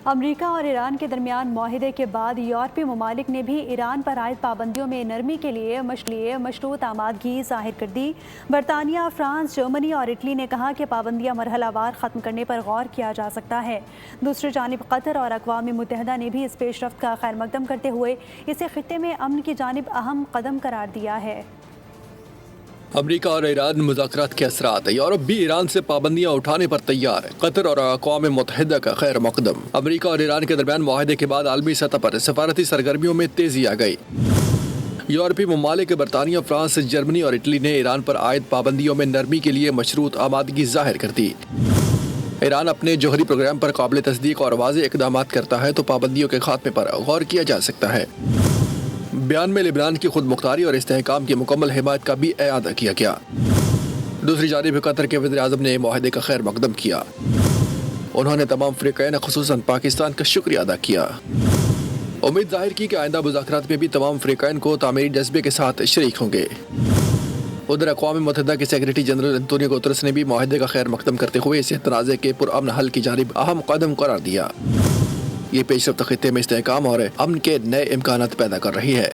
امریکہ اور ایران کے درمیان معاہدے کے بعد یورپی ممالک نے بھی ایران پر عائد پابندیوں میں نرمی کے لیے مشروط آمادگی ظاہر کر دی۔ برطانیہ، فرانس، جرمنی اور اٹلی نے کہا کہ پابندیاں مرحلہ وار ختم کرنے پر غور کیا جا سکتا ہے۔ دوسری جانب قطر اور اقوام متحدہ نے بھی اس پیش رفت کا خیر مقدم کرتے ہوئے اسے خطے میں امن کی جانب اہم قدم قرار دیا ہے۔ امریکہ اور ایران مذاکرات کے اثرات، یورپ بھی ایران سے پابندیاں اٹھانے پر تیار، قطر اور اقوام متحدہ کا خیر مقدم۔ امریکہ اور ایران کے درمیان معاہدے کے بعد عالمی سطح پر سفارتی سرگرمیوں میں تیزی آ گئی۔ یورپی ممالک برطانیہ، فرانس، جرمنی اور اٹلی نے ایران پر عائد پابندیوں میں نرمی کے لیے مشروط آمادگی ظاہر کر دی۔ ایران اپنے جوہری پروگرام پر قابل تصدیق اور واضح اقدامات کرتا ہے تو پابندیوں کے خاتمے پر غور کیا جا سکتا ہے۔ بیان میں لبنان کی خود مختاری اور استحکام کی مکمل حمایت کا بھی اعادہ کیا گیا۔ دوسری جانب قطر کے وزیر اعظم نے معاہدے کا خیر مقدم کیا۔ انہوں نے تمام فریقین خصوصاً پاکستان کا شکریہ ادا کیا۔ امید ظاہر کی کہ آئندہ مذاکرات میں بھی تمام فریقین کو تعمیری جذبے کے ساتھ شریک ہوں گے۔ ادھر اقوام متحدہ کے سیکریٹری جنرل انتونیو گوترس نے بھی معاہدے کا خیر مقدم کرتے ہوئے اسے تنازع کے پرامن حل کی جانب اہم قدم قرار دیا۔ یہ پیش رفت خطے میں استحکام اور امن کے نئے امکانات پیدا کر رہی ہے۔